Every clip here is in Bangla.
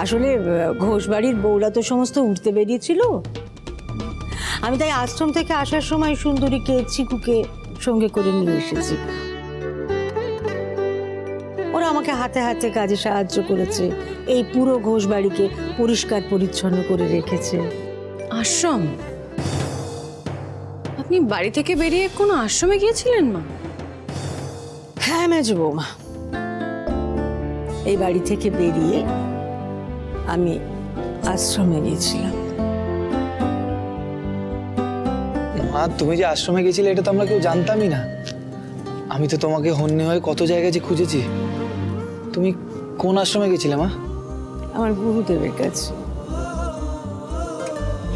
আসলে ঘোষ বাড়ির বউরা তো সমস্ত উঠতে বেরিয়েছিল। আমি তাই আশ্রম থেকে আসার সময় সুন্দরীকে চিকুকে সঙ্গে করে নিয়ে এসেছি। ওরা আমাকে হাতে হাতে কাজে সাহায্য করেছে, এই পুরো ঘোষ বাড়িকে পরিষ্কার পরিচ্ছন্ন করে রেখেছে। আশ্রম? আপনি বাড়ি থেকে বেরিয়ে কোনো আশ্রমে গিয়েছিলেন মা? হ্যাঁ মেজো বৌমা, এই বাড়ি থেকে বেরিয়ে আমি আশ্রমে গিয়েছিলাম। মা, তুমি যে আশ্রমে গেছিলে এটা তো আমরা কেউ জানতামই না। আমি তো তোমাকে হন্যে হয়ে কত জায়গায় যে খুঁজেছি। তুমি কোন আশ্রমে গেছিলে মা? আমার গুরুদেবের কাছে।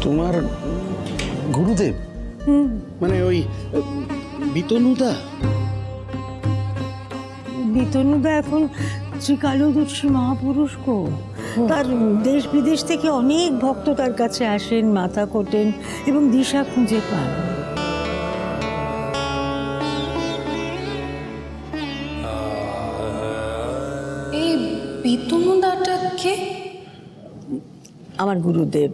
তোমার গুরুদেব? মানে ওই বিতনুদা? বিতনুদা এখন ত্রিকালদর্শী মহাপুরুষ গো। তার দেশ বিদেশ থেকে অনেক ভক্ত তার কাছে আসেন, মাথা কোটেন এবং দিশা খুঁজে পান। এই বিতনুদাটা কে? আমার গুরুদেব।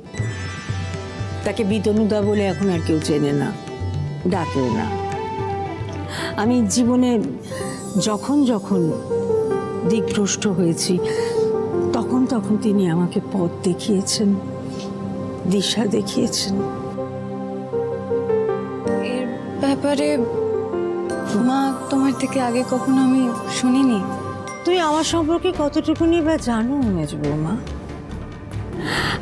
তাকে বিতনুদা বলে এখন আর কেউ চেনে না, ডাকেও না। আমি জীবনে যখন যখন দিকভ্রষ্ট হয়েছি তখন তখন তিনি আমাকে পথ দেখিয়েছেন, দিশা দেখিয়েছেন। এর ব্যাপারে মা তোমার থেকে আগে কখনো আমি শুনিনি। তুই আমার সম্পর্কে কতটুকুনি বা জানো মেজো বৌমা?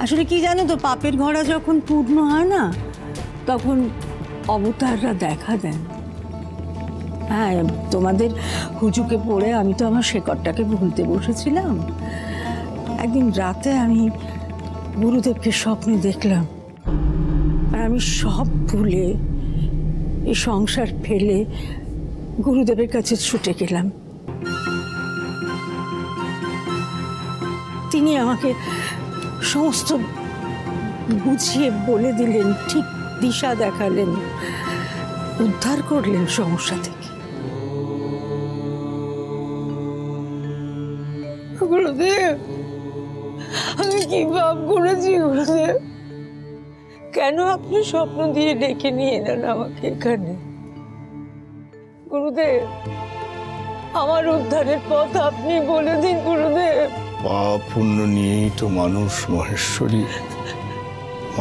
আসলে কি জানো তো, পাপের ঘোড়া যখন পূর্ণ হয় না তখন অবতাররা দেখা দেন। হ্যাঁ, তোমাদের হুজুকে পড়ে আমি তো আমার শেকড়টাকে ভুলতে বসেছিলাম। একদিন রাতে আমি গুরুদেবকে স্বপ্নে দেখলাম, আর আমি সব ভুলে এই সংসার ফেলে গুরুদেবের কাছে ছুটে গেলাম। তিনি আমাকে সমস্ত বুঝিয়ে বলে দিলেন, ঠিক দিশা দেখালেন, উদ্ধার করলেন সমস্যা থেকে। গুরুদেব, আমি কি পাপ করেছি গুরুদেব? কেন আপনি স্বপ্ন দিয়ে ডেকে নিয়ে এলেন আমাকে এখানে? গুরুদেব, আমার উদ্ধারের পথ আপনি বলে দিন গুরুদেব। পাপ পুণ্য নিয়েই তো মানুষ মহেশ্বরী।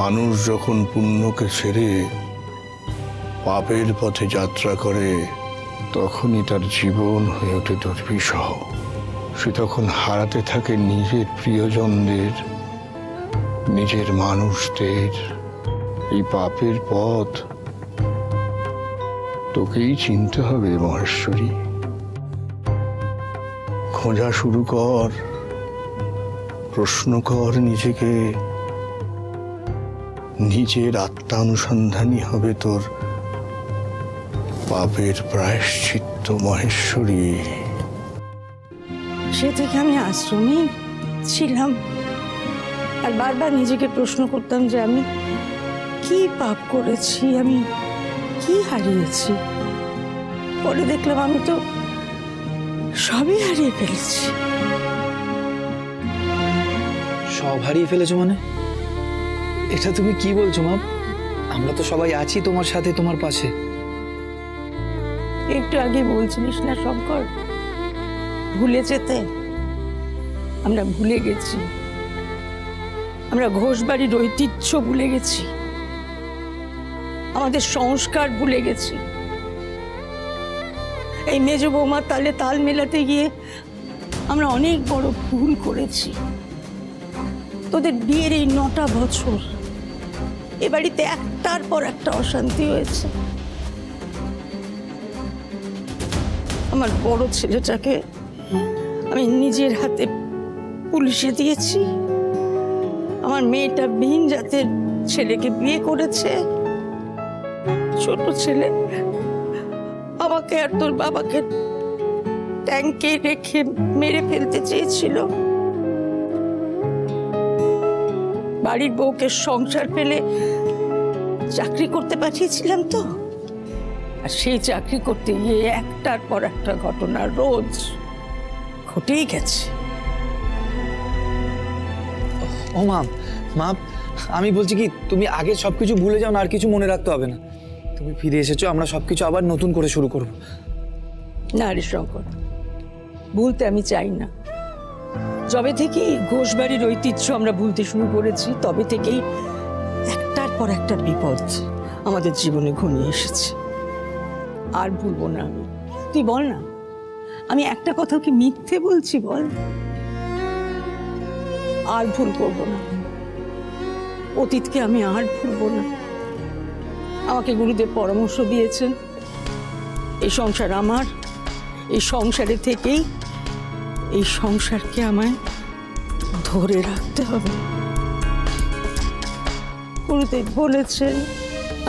মানুষ যখন পুণ্যকে ছেড়ে পাপের পথে যাত্রা করে তখনই তার জীবন হয়ে ওঠে দুর্বিষহ। সে তখন হারাতে থাকে নিজের প্রিয়জনদের, নিজের মানুষদের। এই পাপের পথ তোকেই চিনতে হবে মহেশ্বরী। খোঁজা শুরু কর, প্রশ্ন কর নিজেকে। নিজের আত্মানুসন্ধানই হবে তোর পাপের প্রায়শ্চিত্ত মহেশ্বরী। সে থেকে আমি আশ্রমে ছিলাম আর বারবার নিজেকে প্রশ্ন করতাম যে আমি কি পাপ করেছি, আমি কি হারিয়েছি। পরে দেখলাম আমি তো সবই হারিয়ে ফেলেছি। সব হারিয়ে ফেলেছো মানে? এটা তুমি কি বলছো মা? আমরা তো সবাই আছি তোমার সাথে, তোমার পাশে। একটু আগে বলছিলিস না শঙ্কর, ভুলে যেতে? আমরা ভুলে গেছি। আমরা ঘোষ বাড়ির ঐতিহ্য ভুলে গেছি, আমাদের সংস্কার ভুলে গেছি। এই মেজ বৌমার তালে তাল মেলাতে গিয়ে আমরা অনেক বড় ভুল করেছি। তোদের বিয়ের এই 9টা বছর এ বাড়িতে একটার পর একটা অশান্তি হয়েছে। আমার বড় ছেলেটাকে আমি নিজের হাতে পুলিশে দিয়েছি। আমার মেয়েটা ভিন জাতের ছেলেকে বিয়ে করেছে। ছোট ছেলে আমাকে আর তোর বাবাকে ট্যাঙ্কে রেখে মেরে ফেলতে চেয়েছিল। বাড়ির বউকে সংসার ফেলে চাকরি করতে পাঠিয়েছিলাম তো, আর সেই চাকরি করতে গিয়ে একটার পর একটা ঘটনা রোজ ঘটেই গেছে। ও মা, মা আমি বলছি কি, তুমি আগে সব কিছু ভুলে যাও না, আর কিছু মনে রাখতে হবে না। তুমি ফিরে এসেছো, আমরা সব কিছু আবার নতুন করে শুরু করব। না রে শঙ্কর, ভুলতে আমি চাই না। যবে থেকেই ঘোষবাড়ির ঐতিহ্য আমরা ভুলতে শুরু করেছি, তবে থেকেই একটার পর একটা বিপদ আমাদের জীবনে ঘনিয়ে এসেছে। আর ভুলবো না আমি। তুই বল না, আমি একটা কথাও কি মিথ্যে বলছি বল? আর ভুল করবো না, অতীতকে আমি আর ভুলবো না। আমাকে গুরুদেব পরামর্শ দিয়েছেন, এই সংসার আমার, এই সংসারে থেকেই এই সংসারকে আমায় ধরে রাখতে হবে। গুরুদেব বলেছেন,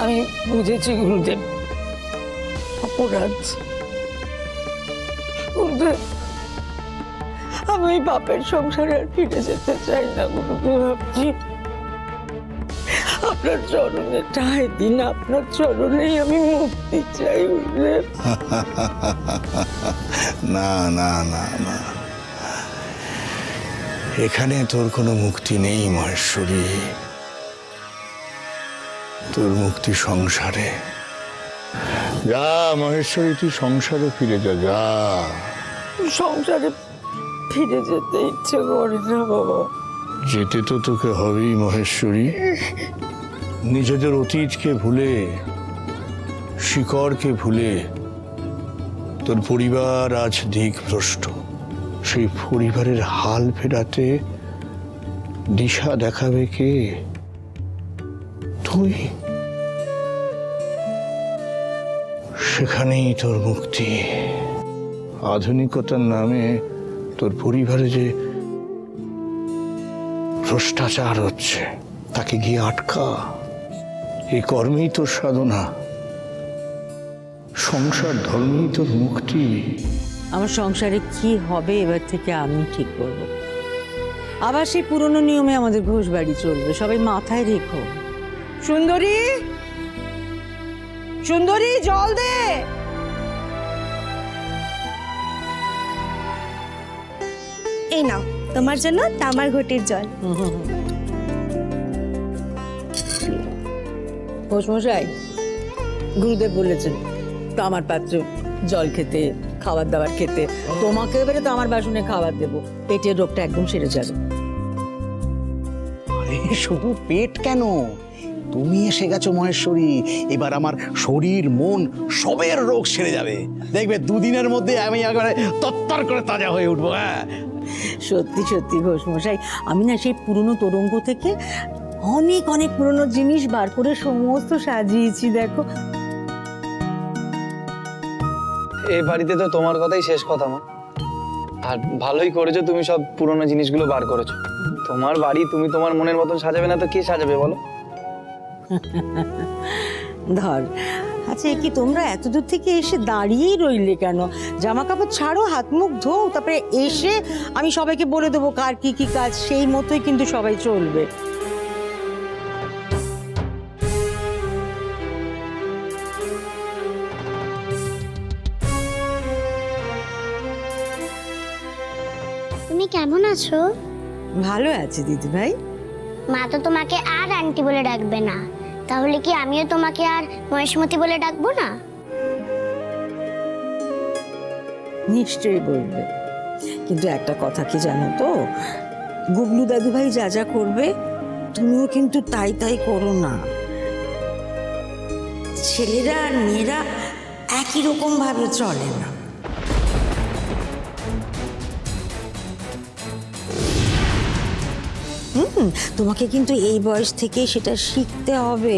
আমি বুঝেছি গুরুদেব, অপরাধ। গুরুদেব, আমি ওই বাপের সংসারে আর ফিরে যেতে চাই না গুরুদেব। ভাবছি আপনার চরণে ঠাঁই দিন, আপনার চরণেই আমি মুক্তি চাই গুরুদেব। না না না না, এখানে তোর কোনো মুক্তি নেই মহেশ্বরী। তোর মুক্তি সংসারে। যা মহেশ্বরী, তুই সংসারে ফিরে যা। যা, সংসারে ফিরে যেতে ইচ্ছে করে না বাবা। যেতে তো তোকে হবেই মহেশ্বরী। নিজেদের অতীতকে ভুলে, শিকড়কে ভুলে তোর পরিবার আজ দিকভ্রষ্ট। সেই পরিবারের হাল ফেরাতে দিশা দেখাবে কে? তুই। সেখানেই তোর মুক্তি। আধুনিকতার নামে তোর পরিবারে যে ভ্রষ্টাচার হচ্ছে, তাকে গিয়ে আটকা। এই কর্মেই তোর সাধনা, সংসার ধর্মেই তোর মুক্তি। আমার সংসারে কি হবে এবার থেকে আমি ঠিক করব। আবার সেই পুরনো নিয়মে আমাদের ঘোষ বাড়ি চলবে, সবাই মাথায় রেখো। সুন্দরী, সুন্দরী, জল দে। এই নাও তোমার জন্য তামার ঘটির জল। ঘোষমশাই, গুরুদেব বলেছেন তো আমার পাত্রে জল খেতে, খাবার দাবার খেতে। তোমাকে এবারে তো আমার বাসনে খাবার দেবো, পেটের রোগটা একদম সেরে যাবে। আরে শুধু পেট কেন, তুমি এসে গেছো মহেশ্বরী। এবার আমার শরীর মন সবের রোগ সেরে যাবে। দেখবে দুদিনের মধ্যে আমি একেবারে তত্তর করে তাজা হয়ে উঠবো। হ্যাঁ, সত্যি সত্যি ঘোষমশাই, আমি না সেই পুরনো তোরঙ্গ থেকে অনেক অনেক পুরনো জিনিস বার করে সমস্ত সাজিয়েছি, দেখো। এই বাড়িতে তো তোমার কথাই শেষ কথা মা। আর ভালোই করেছো, তুমি সব পুরনো জিনিসগুলো বার করেছো। তোমার বাড়ি তুমি তোমার মনের মতন সাজাবে না তো কে সাজাবে বলো? ধর, আচ্ছা কি তোমরা এত দূর থেকে এসে দাঁড়িয়েই রইলে কেন? জামা কাপড় ছাড়ো, হাত মুখ ধো, তারপরে এসে আমি সবাইকে বলে দেবো কার কি কি কাজ, সেই মতোই কিন্তু সবাই চলবে। তুমি কেমন আছো? ভালো আছি দিদি ভাই। মা তো তোমাকে আর আন্টি বলে ডাকবে না, তাহলে কি আমিও তোমাকে আর মহেশমতি বলে ডাকবো না? নিশ্চয়ই বলবে, কিন্তু একটা কথা কি জানো তো, গুবলু দাদু ভাই যা যা করবে তুমিও কিন্তু তাই তাই করো না। ছেলেরা আর মেয়েরা একই রকম ভাবে চলে না। তোমাকে কিন্তু এই বয়স থেকে সেটা শিখতে হবে।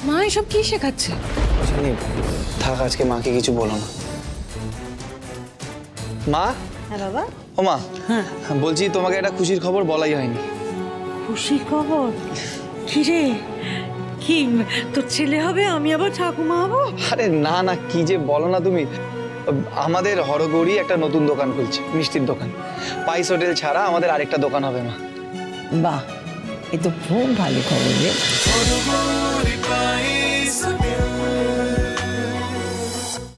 মা এসব কি শেখাচ্ছে? জানি, থাক আজকে মাকে কিছু বলো না। মা। হ্যাঁ বাবা। ও মা, হ্যাঁ বলছি তোমাকে একটা খুশির খবর বলাই হয়নি। খুশির খবর? কি রে, কি তোর ছেলে হবে, আমি আবার ঠাকুমা হবো? আরে না না, কি যে বলো না তুমি। আমাদের হরগৌরী একটা নতুন দোকান খুলছে, মিষ্টির দোকান। পাইস হোটেল ছাড়া আমাদের আরেকটা দোকান হবে মা। বাহ, এ তো খুব ভালো খবর রে।